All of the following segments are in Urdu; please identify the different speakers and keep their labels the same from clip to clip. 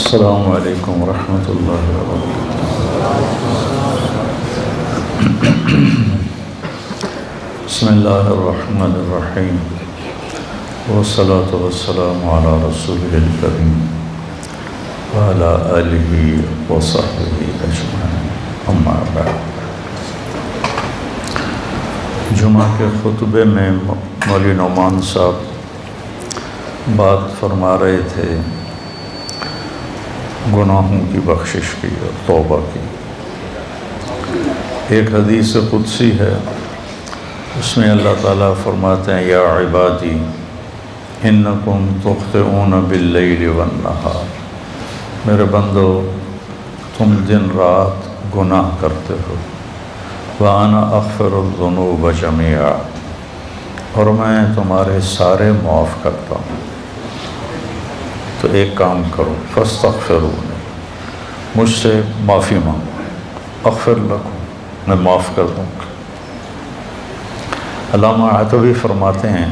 Speaker 1: السلام علیکم ورحمۃ اللہ وبرکاتہ۔ بسم اللہ الرحمن الرحیم، والصلاة والسلام علی رسول الکریم وعلی آلہ وصحبہ اجمعین، اما بعد۔ جمعہ کے خطبے میں مولوی نعمان صاحب بات فرما رہے تھے گناہوں کی بخشش کی اور توبہ کی۔ ایک حدیث قدسی ہے، اس میں اللہ تعالیٰ فرماتے ہیں یا عبادی انکم تخطئون باللیل والنہار، میرے بندو تم دن رات گناہ کرتے ہو، وَأَنَا أَغْفِرُ الذُّنُوبَ جَمِيعًا، اور میں تمہارے سارے معاف کرتا ہوں۔ تو ایک کام کرو، فاستغفرونی، مجھ سے معافی مانگو، اغفر لکم، میں معاف کر دوں گا۔ علامہ عتوی فرماتے ہیں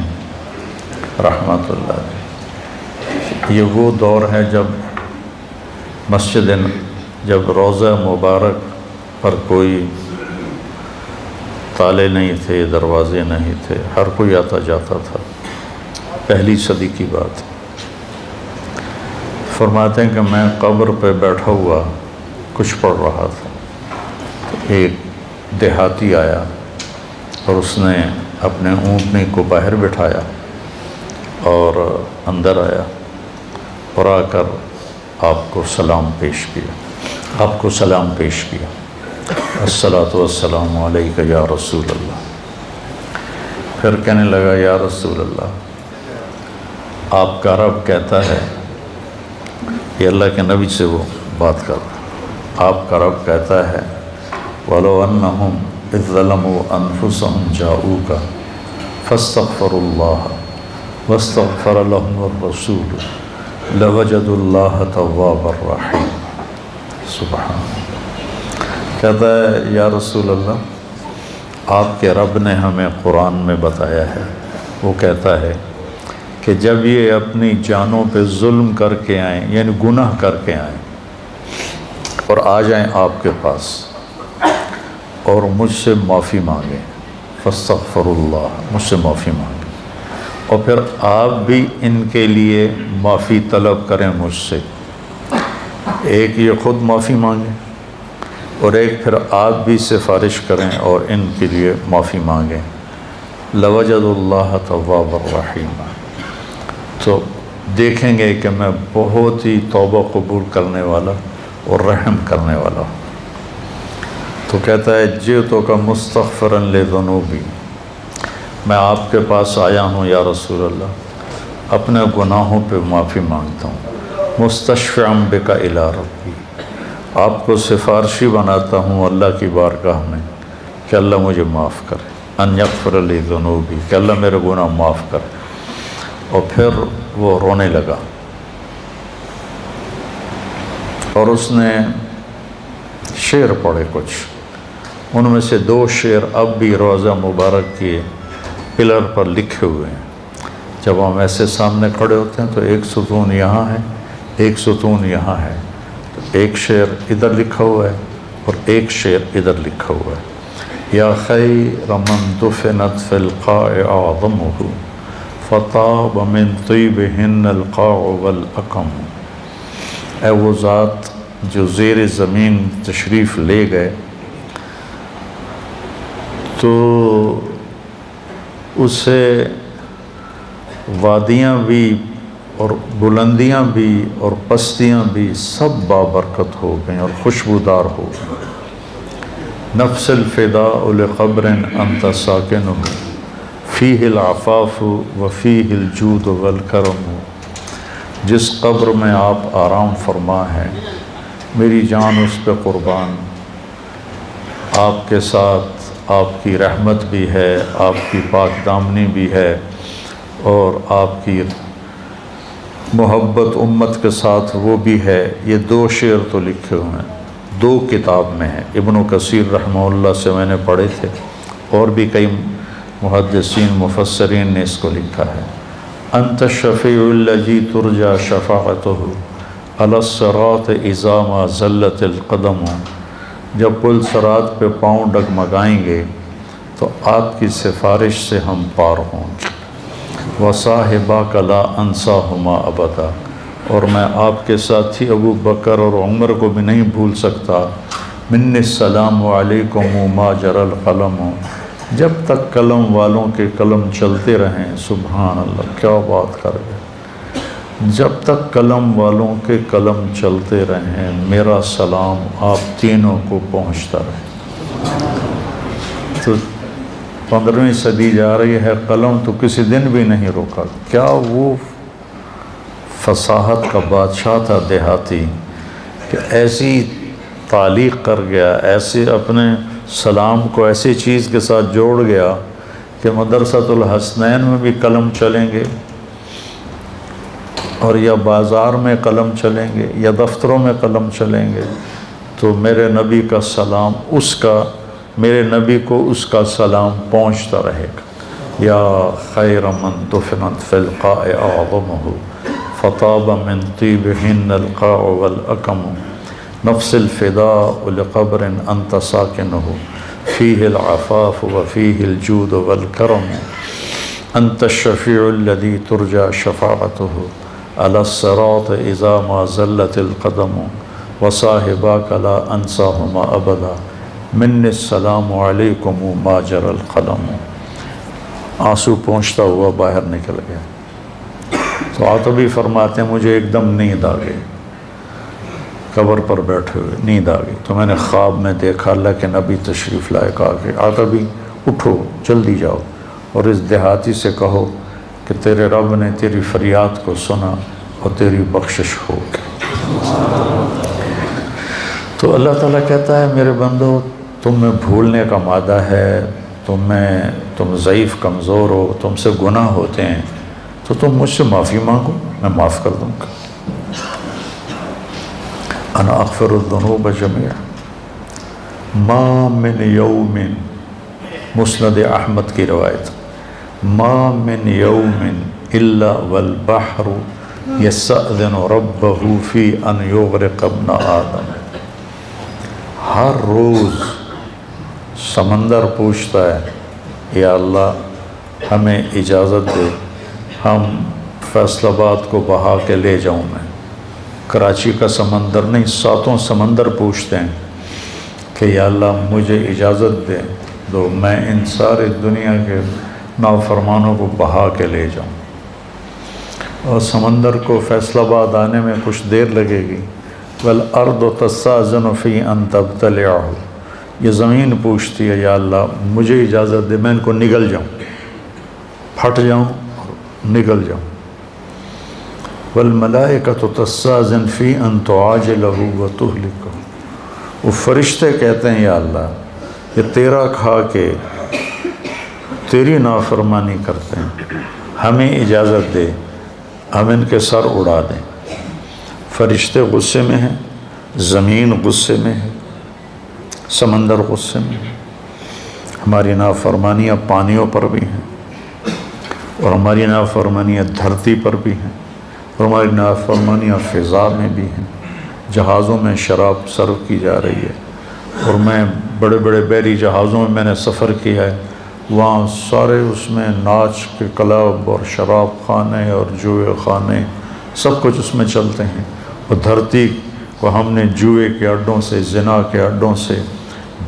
Speaker 1: رحمۃ اللہ علیہ، یہ وہ دور ہے جب روضہ مبارک پر کوئی تالے نہیں تھے، دروازے نہیں تھے، ہر کوئی آتا جاتا تھا، پہلی صدی کی بات۔ فرماتے ہیں کہ میں قبر پہ بیٹھا ہوا کچھ پڑھ رہا تھا، ایک دیہاتی آیا اور اس نے اپنے اونٹنی کو باہر بٹھایا اور اندر آیا اور آ کر آپ کو سلام پیش کیا، الصلاۃ والسلام علیک یا رسول اللہ۔ پھر کہنے لگا یا رسول اللہ، آپ کا رب کہتا ہے، یہ اللہ کے نبی سے وہ بات کر رہا ہے، آپ کا رب کہتا ہے وَلَوْ أَنَّهُمْ إِذْ ظَلَمُوا أَنفُسَهُمْ جَاءُوكَ فَاسْتَغْفَرُوا اللَّهَ وَاسْتَغْفَرَ لَهُمُ الرَّسُولُ لَوَجَدُوا اللَّهَ تَوَّابًا رَحِيمًا۔ سبحان اللہ۔ کہتا ہے یا رسول اللہ، آپ کے رب نے ہمیں قرآن میں بتایا ہے، وہ کہتا ہے کہ جب یہ اپنی جانوں پہ ظلم کر کے آئیں، یعنی گناہ کر کے آئیں اور آ جائیں آپ کے پاس اور مجھ سے معافی مانگیں، فاستغفر اللہ، مجھ سے معافی مانگیں، اور پھر آپ بھی ان کے لیے معافی طلب کریں مجھ سے، ایک یہ خود معافی مانگیں اور ایک پھر آپ بھی سفارش کریں اور ان کے لیے معافی مانگیں، لَوَجَدُوا اللَّهَ تَوَّابًا رَحِيمًا، تو دیکھیں گے کہ میں بہت ہی توبہ قبول کرنے والا اور رحم کرنے والا ہوں۔ تو کہتا ہے جئتک مستغفرا لذنوبی، میں آپ کے پاس آیا ہوں یا رسول اللہ، اپنے گناہوں پہ معافی مانگتا ہوں، مستشفعا بک الی ربی، آپ کو سفارشی بناتا ہوں اللہ کی بارگاہ میں کہ اللہ مجھے معاف کرے، ان یغفر لی ذنوبی، کہ اللہ میرے گناہ معاف کرے۔ اور پھر وہ رونے لگا اور اس نے شعر پڑھے کچھ، ان میں سے 2 شعر اب بھی روضہ مبارک کے پلر پر لکھے ہوئے ہیں۔ جب ہم ایسے سامنے کھڑے ہوتے ہیں تو ایک ستون یہاں ہے، ایک ستون یہاں ہے، تو ایک شعر ادھر لکھا ہوا ہے اور ایک شعر ادھر لکھا ہوا ہے، یا خیر من دفنت فی القاع اعظمہ فطاب من طیبہن القاع والاکم، اے وہ ذات جو زیر زمین تشریف لے گئے تو اسے وادیاں بھی اور بلندیاں بھی اور پستیاں بھی سب بابرکت ہو گئیں اور خوشبودار ہو گئیں۔ نفس الفداء لقبر انت ساکنہ فیہ العفاف وفیہ الجود والکرم، جس قبر میں آپ آرام فرما ہیں میری جان اس پہ قربان، آپ کے ساتھ آپ کی رحمت بھی ہے، آپ کی پاک دامنی بھی ہے، اور آپ کی محبت امت کے ساتھ وہ بھی ہے۔ یہ 2 شعر تو لکھے ہوئے ہیں، 2 کتاب میں ہیں، ابن کثیر رحمہ اللہ سے میں نے پڑھے تھے، اور بھی کئی محدثین مفسرین نے اس کو لکھا ہے۔ انت الشفیع الذی ترجى شفاعتہ علی الصراط اذا ما زلت القدم، جب پل صراط پہ پاؤں ڈگمگائیں گے تو آپ کی سفارش سے ہم پار ہوں گے۔ وصاحباک لا انساہما ابدا، اور میں آپ کے ساتھی ابو بکر اور عمر کو بھی نہیں بھول سکتا۔ من السلام علیکم ما جرى القلم، جب تک قلم والوں کے قلم چلتے رہیں۔ سبحان اللہ، کیا بات کر گئے، جب تک قلم والوں کے قلم چلتے رہیں میرا سلام آپ تینوں کو پہنچتا رہے۔ تو 15ویں صدی جا رہی ہے، قلم تو کسی دن بھی نہیں روکا۔ کیا وہ فصاحت کا بادشاہ تھا دیہاتی کہ ایسی تعلیق کر گیا، ایسے اپنے سلام کو ایسی چیز کے ساتھ جوڑ گیا کہ مدرسۃ الحسنین میں بھی قلم چلیں گے، اور یا بازار میں قلم چلیں گے یا دفتروں میں قلم چلیں گے، تو میرے نبی کا سلام میرے نبی کو اس کا سلام پہنچتا رہے گا۔ یا خیر من دفنت فی القاع اعظمہ فطاب من طیبہن القاع والاکم، نفس الفداء لقبر انت ساکنہ فیہ العفاف وفیہ الجود والکرم، انت الشفیع الذی ترجى شفاعتہ علی الصراط اذا ما زلت القدم، وصاحباک لا انساہما ابدا، من السلام علیکم ما جرى القلم۔ آنسو پہنچتا ہوا باہر نکل گیا۔ تو عاطبی فرماتے ہیں مجھے ایک دم نیند آ گئی، قبر پر بیٹھے ہوئے نیند آ گئی، تو میں نے خواب میں دیکھا اللہ کے نبی تشریف لائے، کہا کہ عاطبی اٹھو جلدی جاؤ اور اس دیہاتی سے کہو کہ تیرے رب نے تیری فریاد کو سنا اور تیری بخشش ہو گئی۔ تو اللہ تعالیٰ کہتا ہے میرے بندو تم میں بھولنے کا مادہ ہے، تم ضعیف کمزور ہو، تم سے گناہ ہوتے ہیں، تو تم مجھ سے معافی مانگو، میں معاف کر دوں گا۔ انا اغفر الذنوب جميعا ما من یوم، مسند احمد کی روایت، ما من یوم الا والبحر یستأذن ربہ فی ان یغرق ابن آدم، ہر روز سمندر پوچھتا ہے یا اللہ ہمیں اجازت دے، ہم فیصل آباد کو بہا کے لے جاؤں میں۔ کراچی کا سمندر نہیں، 7 سمندر پوچھتے ہیں کہ یا اللہ مجھے اجازت دے دو، میں ان سارے دنیا کے نافرمانوں کو بہا کے لے جاؤں۔ اور سمندر کو فیصل آباد آنے میں کچھ دیر لگے گی۔ والارض تستأذن فی ان تبتلعہ، یہ زمین پوچھتی ہے یا اللہ مجھے اجازت دے میں ان کو نگل جاؤں، پھٹ جاؤں نگل جاؤں۔ والملائکۃ تستأذن فی ان تعاجلہ وتہلکہ، وہ فرشتے کہتے ہیں یا اللہ یہ تیرا کھا کے تیری نافرمانی کرتے ہیں، ہمیں اجازت دے ہم ان کے سر اڑا دیں۔ فرشتے غصے میں ہیں، زمین غصے میں ہے، سمندر غصے میں ہے، ہماری نافرمانیاں پانیوں پر بھی ہیں، اور ہماری نافرمانیاں دھرتی پر بھی ہیں، اور ہماری نافرمانیاں فضا میں بھی ہیں۔ جہازوں میں شراب سرو کی جا رہی ہے، اور میں بڑے بڑے بحری جہازوں میں نے سفر کیا ہے، وہاں سارے اس میں ناچ کے کلب اور شراب خانے اور جوئے خانے سب کچھ اس میں چلتے ہیں، اور دھرتی کو ہم نے جوئے کے اڈوں سے، زنا کے اڈوں سے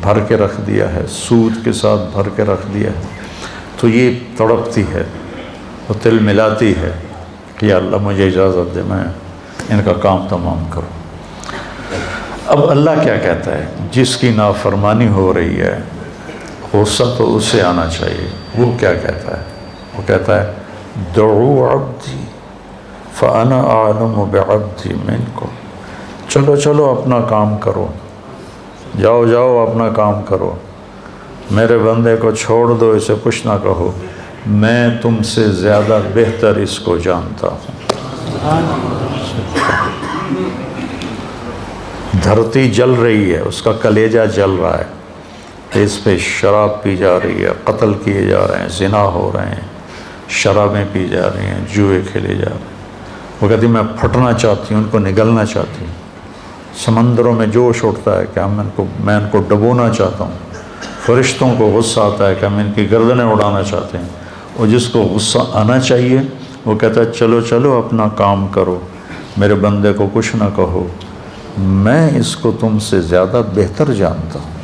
Speaker 1: بھر کے رکھ دیا ہے، سود کے ساتھ بھر کے رکھ دیا ہے۔ تو یہ تڑپتی ہے اور دل ملاتی ہے کہ یا اللہ مجھے اجازت دے میں ان کا کام تمام کروں۔ اب اللہ کیا کہتا ہے؟ جس کی نافرمانی ہو رہی ہے غصہ تو اس سے آنا چاہیے۔ وہ کیا کہتا ہے؟ وہ کہتا ہے دعو عبدی فانا اعلم بعبدی منکم، چلو چلو اپنا کام کرو، جاؤ جاؤ اپنا کام کرو، میرے بندے کو چھوڑ دو، اسے کچھ نہ کہو، میں تم سے زیادہ بہتر اس کو جانتا ہوں۔ دھرتی جل رہی ہے، اس کا کلیجہ جل رہا ہے، اس پہ شراب پی جا رہی ہے، قتل کیے جا رہے ہیں، زنا ہو رہے ہیں، شرابیں پی جا رہی ہیں، جوئے کھیلے جا رہے ہیں، وہ کہتی میں پھٹنا چاہتی ہوں، ان کو نگلنا چاہتی ہوں، سمندروں میں جوش اٹھتا ہے کہ میں ان کو ڈبونا چاہتا ہوں، فرشتوں کو غصہ آتا ہے کہ ہم ان کی گردنیں اڑانا چاہتے ہیں، اور جس کو غصہ آنا چاہیے وہ کہتا ہے چلو چلو اپنا کام کرو، میرے بندے کو کچھ نہ کہو، میں اس کو تم سے زیادہ بہتر جانتا ہوں۔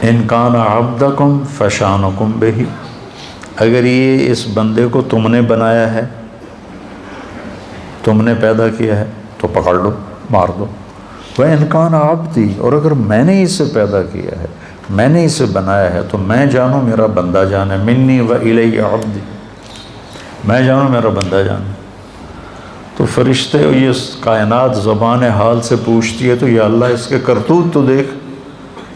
Speaker 1: ان کان عبدکم فشانکم بہ، اگر یہ اس بندے کو تم نے بنایا ہے، تم نے پیدا کیا ہے تو پکڑ لو، مار دو۔ وَإِنْ كَانَ عَبْدِي، اور اگر میں نے اسے پیدا کیا ہے، میں نے اسے بنایا ہے تو میں جانوں میرا بندہ جانے، منی وَإِلَيَّ عَبْدِي، میں جانوں میرا بندہ جانے۔ تو فرشتے یہ کائنات زبان حال سے پوچھتی ہے تو یا اللہ اس کے کرتوت تو دیکھ،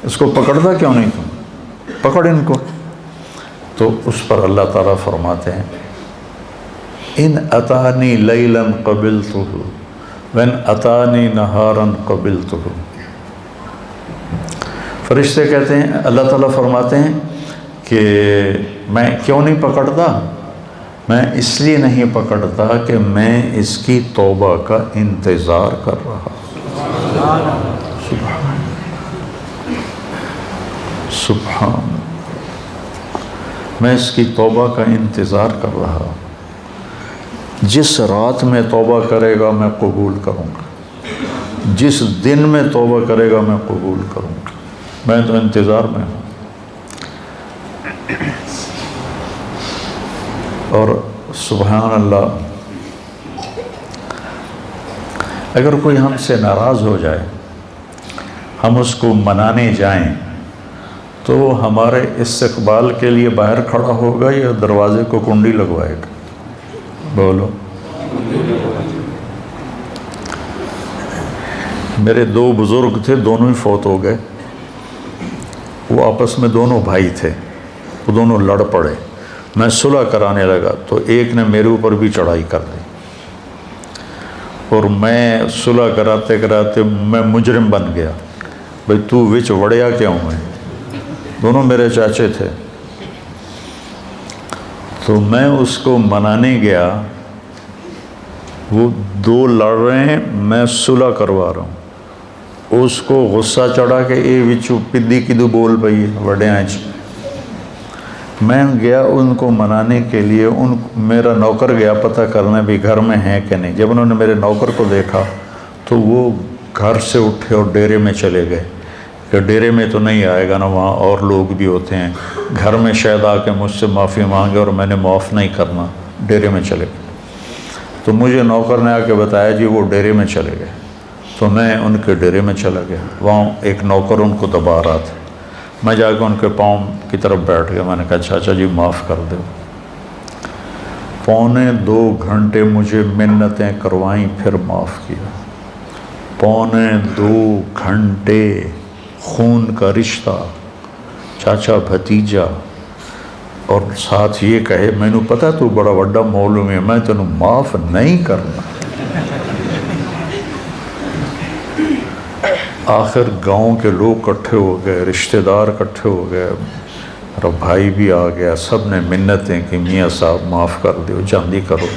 Speaker 1: اس کو پکڑتا کیوں نہیں تم، پکڑ ان کو۔ تو اس پر اللہ تعالیٰ فرماتے ہیں ان اتانی لیلا قبلتہ وان اتانی نہارا قبلتہ۔ فرشتے کہتے ہیں، اللہ تعالیٰ فرماتے ہیں کہ میں کیوں نہیں پکڑتا، میں اس لیے نہیں پکڑتا کہ میں اس کی توبہ کا انتظار کر رہا۔ سبحان سبحان، میں اس کی توبہ کا انتظار کر رہا۔ جس رات میں توبہ کرے گا میں قبول کروں گا، جس دن میں توبہ کرے گا میں قبول کروں گا، میں تو انتظار میں ہوں۔ اور سبحان اللہ، اگر کوئی ہم سے ناراض ہو جائے، ہم اس کو منانے جائیں تو وہ ہمارے استقبال کے لیے باہر کھڑا ہوگا یا دروازے کو کنڈی لگوائے گا؟ بولو۔ میرے دو بزرگ تھے، دونوں ہی فوت ہو گئے، وہ آپس میں دونوں بھائی تھے، وہ دونوں لڑ پڑے، میں صلح کرانے لگا تو ایک نے میرے اوپر بھی چڑھائی کر دی، اور میں صلح کراتے کراتے میں مجرم بن گیا، بھئی تو وچ وڑیا کیوں ہے؟ دونوں میرے چاچے تھے۔ تو میں اس کو منانے گیا، وہ دو لڑ رہے ہیں، میں صلح کروا رہا ہوں، اس کو غصہ چڑھا کہ اے وچو پدی کدو بول پئی وڈیاں چ۔ میں گیا ان کو منانے کے لیے، میرا نوکر گیا پتہ کرنے بھی گھر میں ہیں کہ نہیں۔ جب انہوں نے میرے نوکر کو دیکھا تو وہ گھر سے اٹھے اور ڈیرے میں چلے گئے کہ ڈیرے میں تو نہیں آئے گا نا، وہاں اور لوگ بھی ہوتے ہیں، گھر میں شاید آ کے مجھ سے معافی مانگے اور میں نے معاف نہیں کرنا، ڈیرے میں چلے گئے۔ تو مجھے نوکر نے آ کے بتایا جی وہ ڈیرے میں چلے گئے، تو میں ان کے ڈیرے میں چلا گیا، وہاں ایک نوکر ان کو دبا رہا تھا، میں جا کے ان کے پاؤں کی طرف بیٹھ گیا، میں نے کہا چاچا جی معاف کر دو۔ 2.25 گھنٹے مجھے منتیں کروائیں، پھر معاف کیا۔ 2.25 گھنٹے خون کا رشتہ، چاچا بھتیجا، اور ساتھ یہ کہے میں نے پتا تو بڑا وڈا مولوی ہے، میں تینوں معاف نہیں کرنا۔ آخر گاؤں کے لوگ کٹھے ہو گئے، رشتہ دار کٹھے ہو گئے، میرا بھائی بھی آ گیا، سب نے منتیں کہ میاں صاحب معاف کر دیو، جلدی کرو۔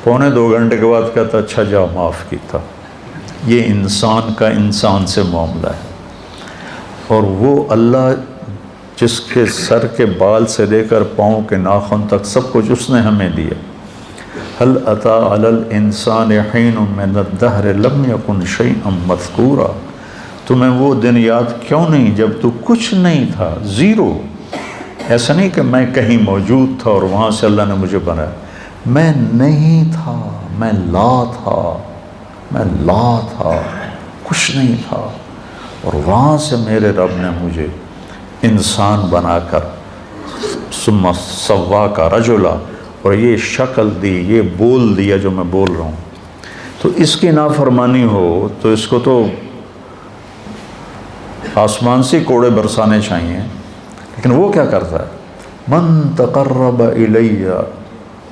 Speaker 1: 2.25 گھنٹے کے بعد کہتا اچھا جا معاف کیتا۔ یہ انسان کا انسان سے معاملہ ہے، اور وہ اللہ جس کے سر کے بال سے لے کر پاؤں کے ناخن تک سب کچھ اس نے ہمیں دیا۔ هل اتى على الانسان حين من الدهر لم يكن شيئا مذكورا، تمہیں وہ دن یاد کیوں نہیں جب تو کچھ نہیں تھا، زیرو۔ ایسا نہیں کہ میں کہیں موجود تھا اور وہاں سے اللہ نے مجھے بنایا، میں نہیں تھا، میں لا تھا، میں لا تھا، کچھ نہیں تھا، اور وہاں سے میرے رب نے مجھے انسان بنا کر ثم سواک رجلا، اور یہ شکل دی، یہ بول دیا جو میں بول رہا ہوں۔ تو اس کی نافرمانی ہو تو اس کو تو آسمان سے کوڑے برسانے چاہیے، لیکن وہ کیا کرتا ہے؟ من تقرب الی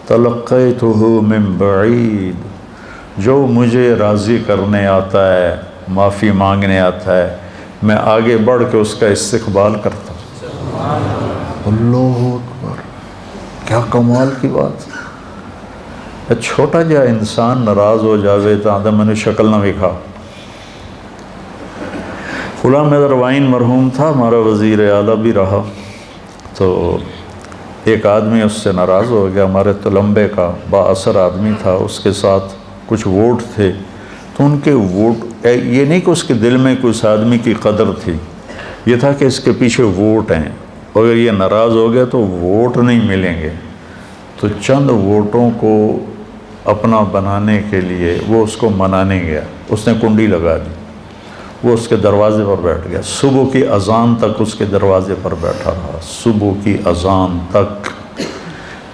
Speaker 1: تلقیتہ من بعید، جو مجھے راضی کرنے آتا ہے، معافی مانگنے آتا ہے، میں آگے بڑھ کے اس کا استقبال کرتا ہوں۔ اللہ اکبر، کیا کمال کی بات! چھوٹا جا انسان ناراض ہو جاوے تو آدھا میں نے شکل نہ وکھا۔ غلام حیدر وائن مرحوم تھا، ہمارا وزیر اعلیٰ بھی رہا، تو ایک آدمی اس سے ناراض ہو گیا، ہمارے تلمبے کا با اثر آدمی تھا، اس کے ساتھ کچھ ووٹ تھے، تو ان کے ووٹ، یہ نہیں کہ اس کے دل میں کوئی اس آدمی کی قدر تھی، یہ تھا کہ اس کے پیچھے ووٹ ہیں، اگر یہ ناراض ہو گیا تو ووٹ نہیں ملیں گے، تو چند ووٹوں کو اپنا بنانے کے لیے وہ اس کو منانے گیا، اس نے کنڈی لگا دی، وہ اس کے دروازے پر بیٹھ گیا، صبح کی اذان تک اس کے دروازے پر بیٹھا رہا، صبح کی اذان تک،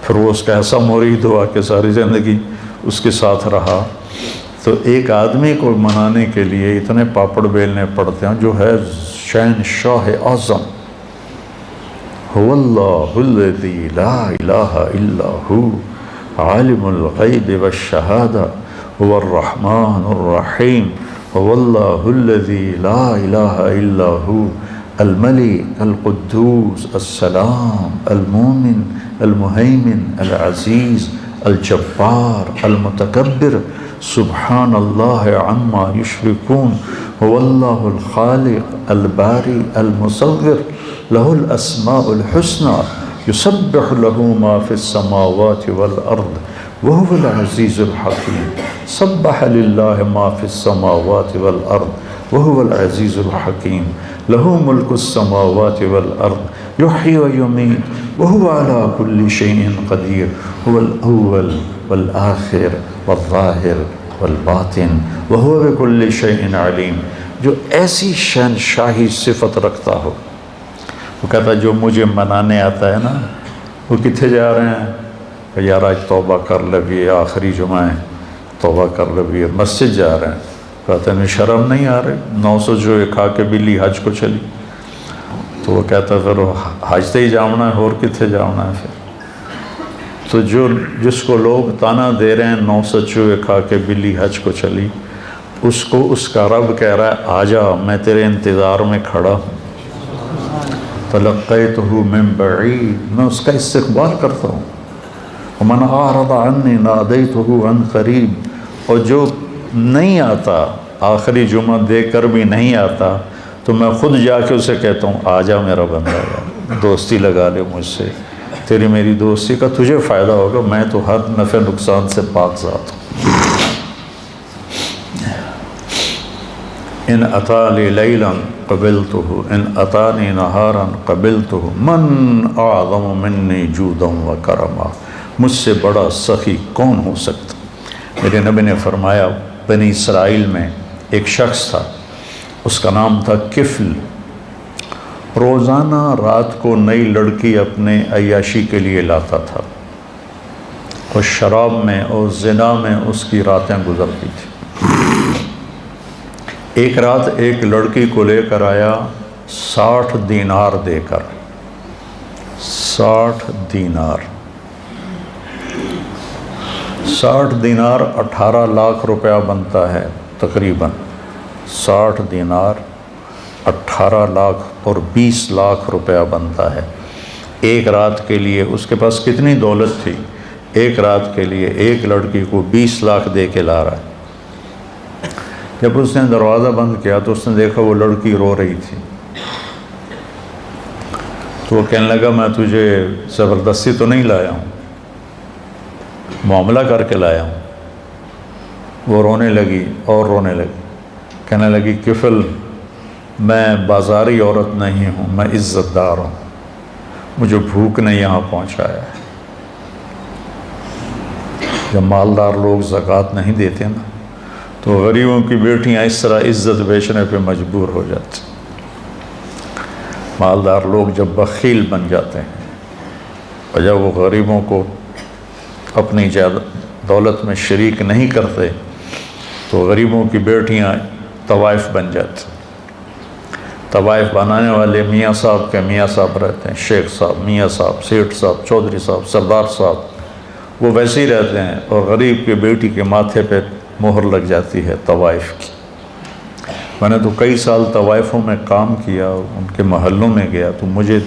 Speaker 1: پھر وہ اس کا ایسا مرید ہوا کہ ساری زندگی اس کے ساتھ رہا۔ تو ایک آدمی کو منانے کے لیے اتنے پاپڑ بیلنے پڑتے ہیں، جو ہے شہنشاہ اعظم، هو اللہ الذی لا الہ الا ہو عالم الغیب والشہادہ هو الرحمن الرحیم هو اللہ الذی لا الہ الا ہو الملک القدوس السلام المومن المہیمن العزیز الجبار المتکبر سبحان اللہ عما یشرکون هو اللہ الخالق الباری المصور له الاسماء الحسنى يسبح له ما في السماوات والارض وهو العزيز الحكيم سبح لله ما في السماوات والارض وهو العزيز الحكيم له ملك السماوات والارض يحيي ويميت وهو على كل شيء قدير هو الاول والآخر والظاہر والباطن وهو بكل شيء علیم۔ جو ایسی شہنشاہی صفت رکھتا ہو، وہ کہتا جو مجھے منانے آتا ہے نا، وہ کتنے جا رہے ہیں کہ یار آج توبہ کر لے بھی، آخری جمعہ ہے، توبہ کر لے بھی، مسجد جا رہے ہیں، کہتے ہیں شرم نہیں آ رہی، 900 جو کھا کے بلی حج کو چلی، تو وہ کہتا پھر حج تے ہی جاؤنا ہے، اور کتنے جاؤنا ہے پھر؟ تو جس کو لوگ تانا دے رہے ہیں 900 چوہے کھا کے بلی حج کو چلی، اس کو اس کا رب کہہ رہا ہے آجا، میں تیرے انتظار میں کھڑا ہوں، تلقیتہ من بعید، میں اس کا استقبال کرتا ہوں، ومن اعرض عنی نادیتہ عن قریب، اور جو نہیں آتا، آخری جمعہ دے کر بھی نہیں آتا، تو میں خود جا کے اسے کہتا ہوں آجا میرا بندہ، دوستی لگا لے مجھ سے، تیری میری دوستی کا تجھے فائدہ ہوگا، میں تو ہر نفع نقصان سے پاک ذات ہوں۔ ان اتانی لیلا قبلتہ ان اتانی نہارا قبلتہ من اعظم منی جودا و کرما، مجھ سے بڑا سخی کون ہو سکتا؟ میرے نبی نے فرمایا بنی اسرائیل میں ایک شخص تھا، اس کا نام تھا کفل، روزانہ رات کو نئی لڑکی اپنے عیاشی کے لیے لاتا تھا، اور شراب میں اور زنا میں اس کی راتیں گزرتی تھیں۔ ایک رات ایک لڑکی کو لے کر آیا 60 دینار دے کر، 60 دینار 60 دینار 18 لاکھ روپیہ بنتا ہے تقریباً، 60 دینار 18 لاکھ اور 20 لاکھ روپیہ بنتا ہے ایک رات کے لیے۔ اس کے پاس کتنی دولت تھی، ایک رات کے لیے ایک لڑکی کو 20 لاکھ دے کے لا رہا ہے۔ جب اس نے دروازہ بند کیا تو اس نے دیکھا وہ لڑکی رو رہی تھی، تو وہ کہنے لگا میں تجھے زبردستی تو نہیں لایا ہوں، معاملہ کر کے لایا ہوں۔ وہ رونے لگی اور رونے لگی، کہنے لگی کفل میں بازاری عورت نہیں ہوں، میں عزت دار ہوں، مجھے بھوک نے یہاں پہنچایا ہے۔ جب مالدار لوگ زکوٰۃ نہیں دیتے نا تو غریبوں کی بیٹیاں اس طرح عزت بیچنے پہ مجبور ہو جاتی۔ مالدار لوگ جب بخیل بن جاتے ہیں اور جب وہ غریبوں کو اپنی دولت میں شریک نہیں کرتے تو غریبوں کی بیٹیاں طوائف بن جاتی۔ طوائف بنانے والے میاں صاحب کے میاں صاحب رہتے ہیں، شیخ صاحب، میاں صاحب، سیٹھ صاحب، چودھری صاحب، سردار صاحب، وہ ویسے ہی رہتے ہیں، اور غریب کی بیٹی کے ماتھے پہ مہر لگ جاتی ہے طوائف کی۔ میں نے تو کئی سال طوائفوں میں کام کیا، ان کے محلوں میں گیا تو مجھے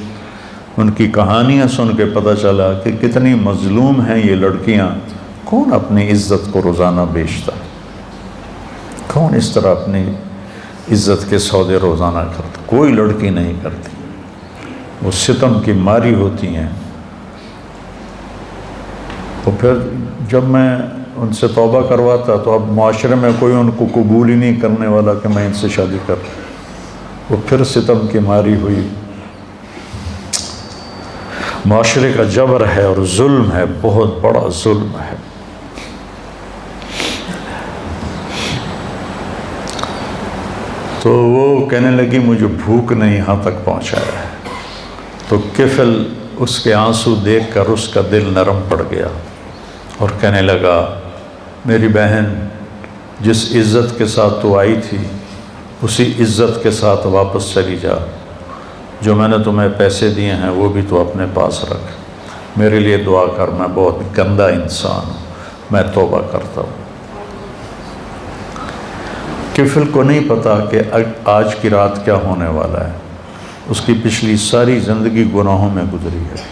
Speaker 1: ان کی کہانیاں سن کے پتہ چلا کہ کتنی مظلوم ہیں یہ لڑکیاں کون اپنی عزت کو روزانہ بیچتا ہے؟ کون اس طرح اپنی عزت کے سودے روزانہ کرتا؟ کوئی لڑکی نہیں کرتی، وہ ستم کی ماری ہوتی ہیں۔ تو پھر جب میں ان سے توبہ کرواتا تو اب معاشرے میں کوئی ان کو قبول ہی نہیں کرنے والا کہ میں ان سے شادی کر، وہ پھر ستم کی ماری ہوئی۔ معاشرے کا جبر ہے اور ظلم ہے، بہت بڑا ظلم ہے۔ تو وہ کہنے لگی مجھے بھوک نے یہاں تک پہنچایا ہے۔ تو کفل اس کے آنسو دیکھ کر اس کا دل نرم پڑ گیا اور کہنے لگا میری بہن، جس عزت کے ساتھ تو آئی تھی اسی عزت کے ساتھ واپس چلی جا، جو میں نے تمہیں پیسے دیے ہیں وہ بھی تو اپنے پاس رکھ، میرے لیے دعا کر، میں بہت گندا انسان ہوں، میں توبہ کرتا ہوں۔ کفل کو نہیں پتا کہ آج کی رات کیا ہونے والا ہے، اس کی پچھلی ساری زندگی گناہوں میں گزری ہے۔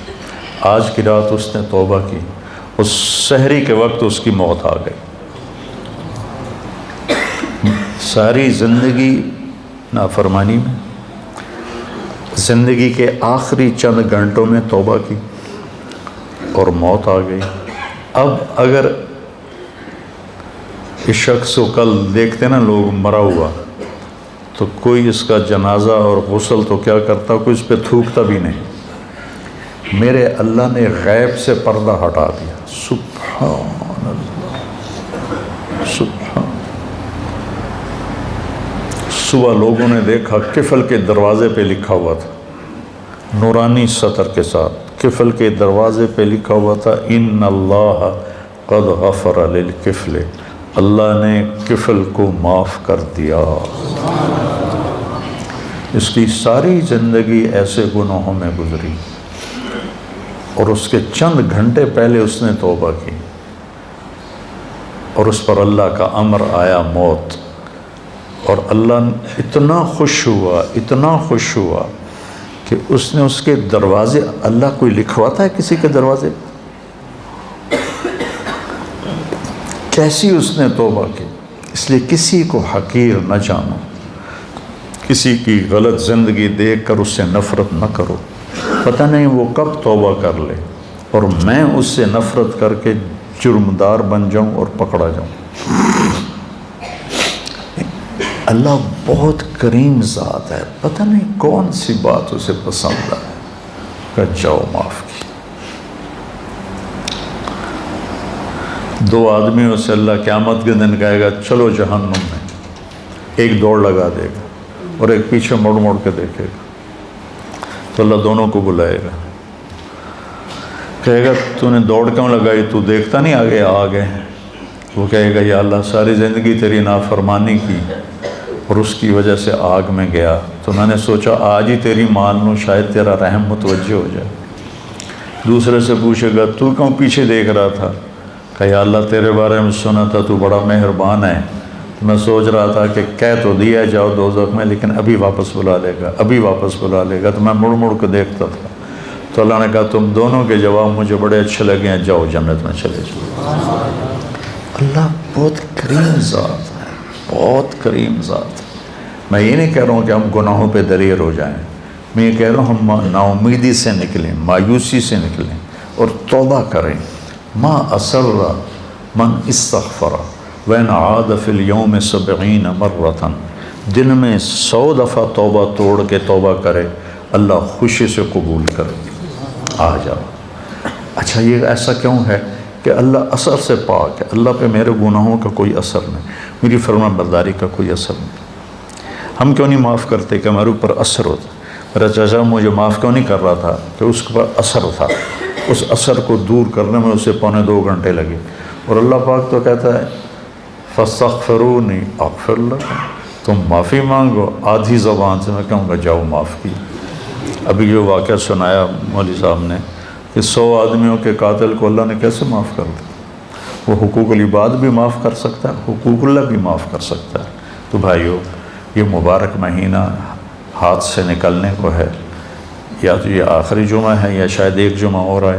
Speaker 1: آج کی رات اس نے توبہ کی، اس سحری کے وقت اس کی موت آ گئی۔ ساری زندگی نافرمانی میں، زندگی کے آخری چند گھنٹوں میں توبہ کی اور موت آ گئی۔ اب اگر اس شخص کو کل دیکھتے نا لوگ مرا ہوا، تو کوئی اس کا جنازہ اور غسل تو کیا کرتا، کوئی اس پہ تھوکتا بھی نہیں۔ میرے اللہ نے غیب سے پردہ ہٹا دیا، سبحان اللہ، سبحان۔ صبح لوگوں نے دیکھا کفل کے دروازے پہ لکھا ہوا تھا، نورانی سطر کے ساتھ کفل کے دروازے پہ لکھا ہوا تھا ان اللہ قد غفر للکفل، اللہ نے کفل کو معاف کر دیا۔ اس کی ساری زندگی ایسے گناہوں میں گزری اور اس کے چند گھنٹے پہلے اس نے توبہ کی اور اس پر اللہ کا امر آیا، موت۔ اور اللہ اتنا خوش ہوا، اتنا خوش ہوا کہ اس نے اس کے دروازے، اللہ کوئی لکھواتا ہے کسی کے دروازے؟ کیسی اس نے توبہ کی۔ اس لیے کسی کو حقیر نہ جانو، کسی کی غلط زندگی دیکھ کر اس سے نفرت نہ کرو، پتہ نہیں وہ کب توبہ کر لے اور میں اس سے نفرت کر کے جرمدار بن جاؤں اور پکڑا جاؤں۔ اللہ بہت کریم ذات ہے، پتہ نہیں کون سی بات اسے پسند ہے کہ جاؤ معاف کی۔ دو آدمیوں سے اللہ قیامت کے دن کہے گا چلو جہنم میں، ایک دوڑ لگا دے گا اور ایک پیچھے مڑ مڑ کے دیکھے گا، تو اللہ دونوں کو بلائے گا، کہے گا تو نے دوڑ کیوں لگائی، تو دیکھتا نہیں آگے آگے؟ وہ کہے گا یا اللہ ساری زندگی تیری نافرمانی کی اور اس کی وجہ سے آگ میں گیا، تو میں نے سوچا آج ہی تیری مان لوں، شاید تیرا رحم متوجہ ہو جائے۔ دوسرے سے پوچھے گا تو کیوں پیچھے دیکھ رہا تھا، کہ یا اللہ تیرے بارے میں سنا تھا تو بڑا مہربان ہے، میں سوچ رہا تھا کہ کہہ تو دیا جاؤ دوزخ میں لیکن ابھی واپس بلا لے گا، ابھی واپس بلا لے گا، تو میں مڑ مڑ کے دیکھتا تھا۔ تو اللہ نے کہا تم دونوں کے جواب مجھے بڑے اچھے لگے ہیں، جاؤ جنت میں چلے جاؤ۔ اللہ بہت کریم ذات ہے، بہت کریم ذات ہے۔ میں یہ نہیں کہہ رہا ہوں کہ ہم گناہوں پہ دریر ہو جائیں، میں یہ کہہ رہا ہوں ہم نا امیدی سے نکلیں، مایوسی سے نکلیں اور توبہ کریں۔ ما اسر من استغفر وین عاد فی اليوم 70 مرۃ، دن میں 100 دفعہ توبہ توڑ کے توبہ کرے، اللہ خوشی سے قبول کرے۔ آ جاؤ۔ اچھا یہ ایسا کیوں ہے کہ اللہ اثر سے پاک ہے، اللہ پہ میرے گناہوں کا کوئی اثر نہیں، میری فرما برداری کا کوئی اثر نہیں۔ ہم کیوں نہیں معاف کرتے کہ ہمارے اوپر اثر ہوتا؟ میرا چچا مجھے معاف کیوں نہیں کر رہا تھا کہ اس کے پر اثر تھا، اس اثر کو دور کرنے میں اسے 2.25 گھنٹے لگے، اور اللہ پاک تو کہتا ہے فاستغفرونی اغفر لکم، تم معافی مانگو۔ آدھی زبان سے میں کہوں گا جاؤ معاف کی۔ ابھی جو واقعہ سنایا مولوی صاحب نے کہ 100 آدمیوں کے قاتل کو اللہ نے کیسے معاف کر دیا، وہ حقوق العباد بھی معاف کر سکتا ہے، حقوق اللہ بھی معاف کر سکتا ہے۔ تو بھائیو یہ مبارک مہینہ ہاتھ سے نکلنے کو ہے، یا تو یہ آخری جمعہ ہے یا شاید ایک جمعہ اور آئے،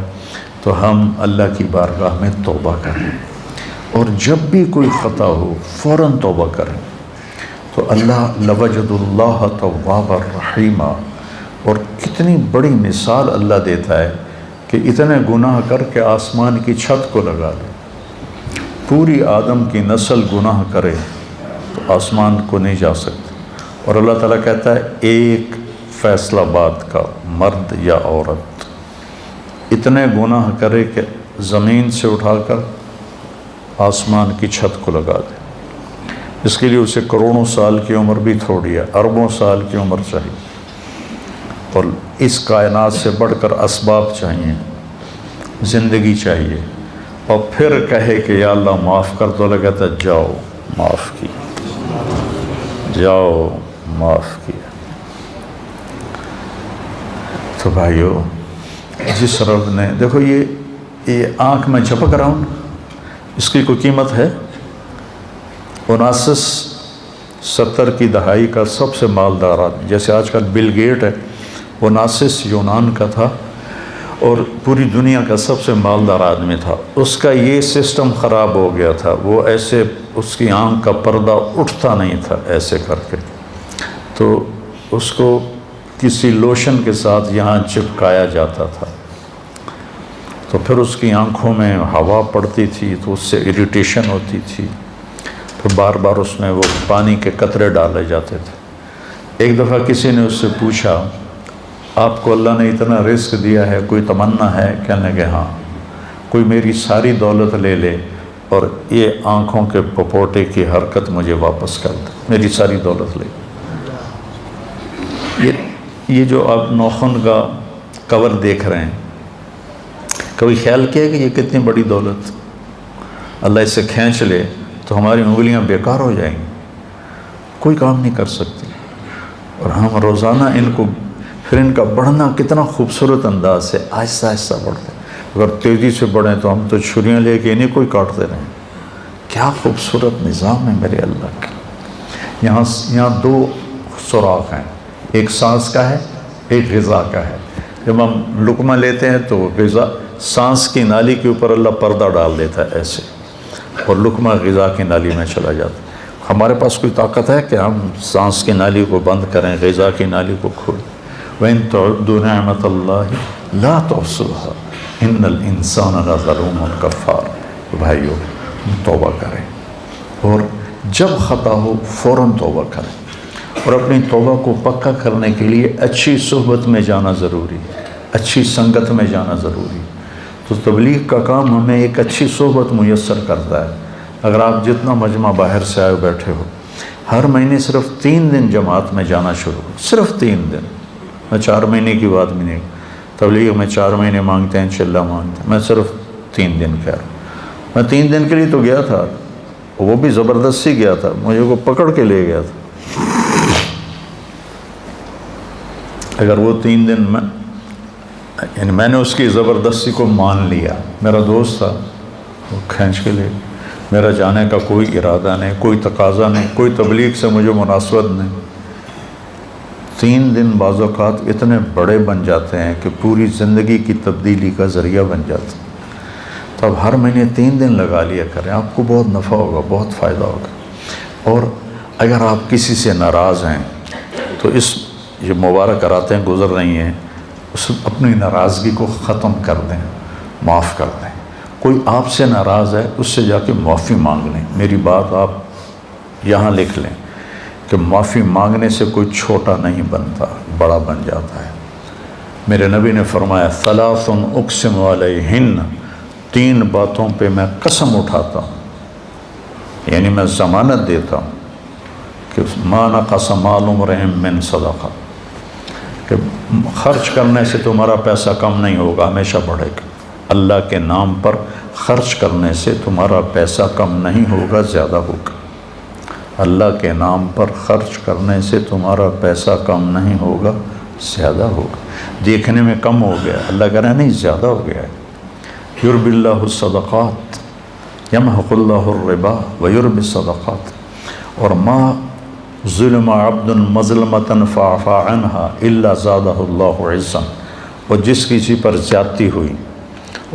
Speaker 1: تو ہم اللہ کی بارگاہ میں توبہ کریں، اور جب بھی کوئی خطا ہو فوراً توبہ کریں، تو اللہ لوجد اللہ توابا رحیما، اور کتنی بڑی مثال اللہ دیتا ہے کہ اتنے گناہ کر کے آسمان کی چھت کو لگا لے، پوری آدم کی نسل گناہ کرے تو آسمان کو نہیں جا سکتے، اور اللہ تعالیٰ کہتا ہے ایک فیصلہ بات کا مرد یا عورت اتنے گناہ کرے کہ زمین سے اٹھا کر آسمان کی چھت کو لگا دے، اس کے لیے اسے کروڑوں سال کی عمر بھی تھوڑی ہے، اربوں سال کی عمر چاہیے، اور اس کائنات سے بڑھ کر اسباب چاہیے، زندگی چاہیے، اور پھر کہے کہ یا اللہ معاف کر، تو اللہ کہتا ہے جاؤ معاف کیا، جاؤ معاف کیا۔ تو بھائیو، جس رب نے، دیکھو یہ آنکھ میں جھپک رہا ہوں، اس کی کوئی قیمت ہے؟ 1970 کی دہائی کا سب سے مالدار آدمی، جیسے آج کل بل گیٹ ہے، 19 یونان کا تھا اور پوری دنیا کا سب سے مالدار آدمی تھا، اس کا یہ سسٹم خراب ہو گیا تھا، وہ ایسے اس کی آنکھ کا پردہ اٹھتا نہیں تھا ایسے کر کے، تو اس کو کسی لوشن کے ساتھ یہاں چپکایا جاتا تھا، تو پھر اس کی آنکھوں میں ہوا پڑتی تھی تو اس سے اریٹیشن ہوتی تھی، پھر بار بار اس میں وہ پانی کے قطرے ڈالے جاتے تھے۔ ایک دفعہ کسی نے اس سے پوچھا آپ کو اللہ نے اتنا رزق دیا ہے، کوئی تمنا ہے؟ کہنے کہ ہاں، کوئی میری ساری دولت لے لے اور یہ آنکھوں کے پپوٹے کی حرکت مجھے واپس کر دے، میری ساری دولت لے۔ یہ جو آپ ناخن کا کور دیکھ رہے ہیں، کبھی خیال کیا کہ یہ کتنی بڑی دولت، اللہ اسے کھینچ لے تو ہماری انگلیاں بیکار ہو جائیں گی، کوئی کام نہیں کر سکتی، اور ہم روزانہ ان کو، پھر ان کا بڑھنا کتنا خوبصورت انداز سے آہستہ آہستہ بڑھتے ہیں، اگر تیزی سے بڑھیں تو ہم تو چھریاں لے کے انہیں کوئی کاٹتے رہیں۔ کیا خوبصورت نظام ہے میرے اللہ کا۔ یہاں 2 سوراخ ہیں، ایک سانس کا ہے، ایک غذا کا ہے۔ جب ہم لقمہ لیتے ہیں تو غذا، سانس کی نالی کے اوپر اللہ پردہ ڈال دیتا ہے ایسے، اور لقمہ غذا کی نالی میں چلا جاتا ہے۔ ہمارے پاس کوئی طاقت ہے کہ ہم سانس کی نالی کو بند کریں، غذا کی نالی کو کھولیں؟ وَإِن تَعُدُّوا نِعْمَةَ اللَّهِ لَا تُحْصُوهَا إِنَّ الْإِنسَانَ لَظَلُومٌ كَفَّارٌ۔ بھائیو، توبہ کریں، اور جب خطا ہو فوراً توبہ کریں، اور اپنی توبہ کو پکا کرنے کے لیے اچھی صحبت میں جانا ضروری ہے، اچھی سنگت میں جانا ضروری ہے۔ تو تبلیغ کا کام ہمیں ایک اچھی صحبت میسر کرتا ہے۔ اگر آپ جتنا مجمع باہر سے آئے بیٹھے ہو، ہر مہینے صرف 3 دن جماعت میں جانا شروع ہو، صرف 3 دن، میں 4 مہینے کی بات بھی نہیں، تبلیغ میں 4 مہینے مانگتے ہیں، انشاءاللہ مانگتے ہیں، میں صرف 3 دن کہہ رہا ہوں۔ میں 3 دن کے لیے تو گیا تھا، وہ بھی زبردستی گیا تھا، مجھے کو پکڑ کے لے گیا تھا۔ اگر وہ 3 دن میں نے اس کی زبردستی کو مان لیا، میرا دوست تھا، وہ کھینچ کے لے، میرا جانے کا کوئی ارادہ نہیں، کوئی تقاضا نہیں، کوئی تبلیغ سے مجھے مناسبت نہیں۔ 3 دن بعض اوقات اتنے بڑے بن جاتے ہیں کہ پوری زندگی کی تبدیلی کا ذریعہ بن جاتے ہیں۔ تو اب ہر مہینے 3 دن لگا لیا کریں، آپ کو بہت نفع ہوگا، بہت فائدہ ہوگا۔ اور اگر آپ کسی سے ناراض ہیں تو یہ مبارک راتیں گزر رہی ہیں، اپنی ناراضگی کو ختم کر دیں، معاف کر دیں۔ کوئی آپ سے ناراض ہے، اس سے جا کے معافی مانگ لیں۔ میری بات آپ یہاں لکھ لیں کہ معافی مانگنے سے کوئی چھوٹا نہیں بنتا، بڑا بن جاتا ہے۔ میرے نبی نے فرمایا ثلاث اقسم علیہن، 3 باتوں پہ میں قسم اٹھاتا ہوں، یعنی میں ضمانت دیتا ہوں کہ ما نقص مال امرئ من صدقہ، کہ خرچ کرنے سے تمہارا پیسہ کم نہیں ہوگا، ہمیشہ بڑھے گا۔ اللہ کے نام پر خرچ کرنے سے تمہارا پیسہ کم نہیں ہوگا، زیادہ ہوگا۔ اللہ کے نام پر خرچ کرنے سے تمہارا پیسہ کم نہیں ہوگا، زیادہ ہوگا۔ دیکھنے میں کم ہو گیا، اللہ کہہ رہا ہے نہیں، زیادہ ہو گیا ہے۔ یربی اللہ الصدقات یمحق اللہ الربا ویربی الصدقات، اور ما ظلم عبد مظلمۃ فاعفى عنها الا زادہ اللہ عزا، اور جس کسی پر زیادتی ہوئی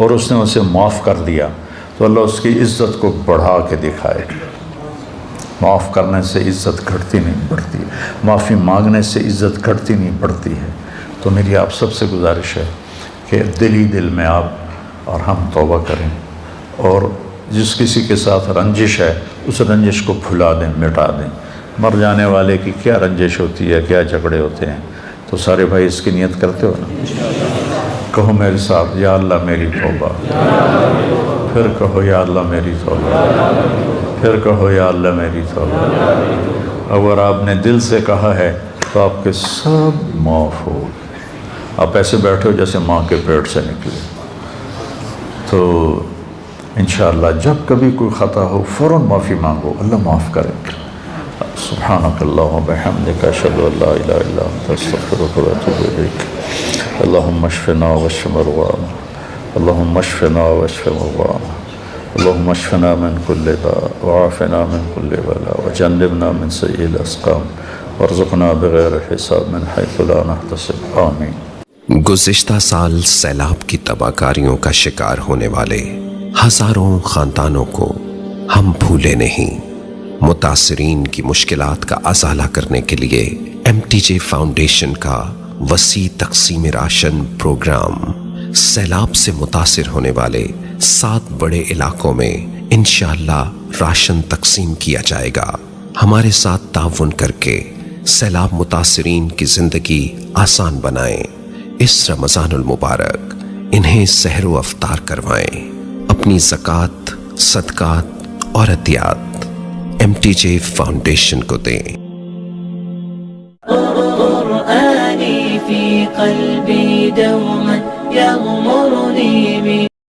Speaker 1: اور اس نے اسے معاف کر دیا تو اللہ اس کی عزت کو بڑھا کے دکھائے. معاف کرنے سے عزت گھٹتی نہیں بڑھتی، معافی مانگنے سے عزت گھٹتی نہیں بڑھتی ہے. تو میری آپ سب سے گزارش ہے کہ دل ہی دل میں آپ اور ہم توبہ کریں، اور جس کسی کے ساتھ رنجش ہے اس رنجش کو بھلا دیں، مٹا دیں. مر جانے والے کی کیا رنجش ہوتی ہے، کیا جھگڑے ہوتے ہیں. تو سارے بھائی اس کی نیت کرتے ہو نا؟ کہو میرے ساتھ، یا اللہ میری توبہ. پھر کہو یا اللہ میری توبہ. پھر کہو یا اللہ میری توبہ. اگر آپ نے دل سے کہا ہے تو آپ کے سب معاف ہو. آپ ایسے بیٹھے ہو جیسے ماں کے پیٹ سے نکلے. تو انشاءاللہ جب کبھی کوئی خطا ہو فوراً معافی مانگو، اللہ معاف کرے. سبحانک اللہم و بحمدک، اشہد ان لا الہ الا انت، استغفرک و اتوب الیک. اللہم اشفنا واشف مرضانا، اللہم اشفنا واشف مرضانا، اللہم اشفنا من کل داء وعافنا من کل بلاء وجنبنا من سیئ الاسقام وارزقنا بغیر حساب من حیث لا نحتسب. آمین.
Speaker 2: گزشتہ سال سیلاب کی تباہ کاریوں کا شکار ہونے والے ہزاروں خاندانوں کو ہم بھولے نہیں. متاثرین کی مشکلات کا ازالہ کرنے کے لیے MTJ فاؤنڈیشن کا وسیع تقسیم راشن پروگرام سیلاب سے متاثر ہونے والے 7 بڑے علاقوں میں انشاءاللہ راشن تقسیم کیا جائے گا. ہمارے ساتھ تعاون کر کے سیلاب متاثرین کی زندگی آسان بنائیں. اس رمضان المبارک انہیں سحر و افطار کروائیں. اپنی زکوٰۃ، صدقات اور عطیات MTJ فاؤنڈیشن کو دیں.
Speaker 3: قرآني في قلبي دوما يغمرني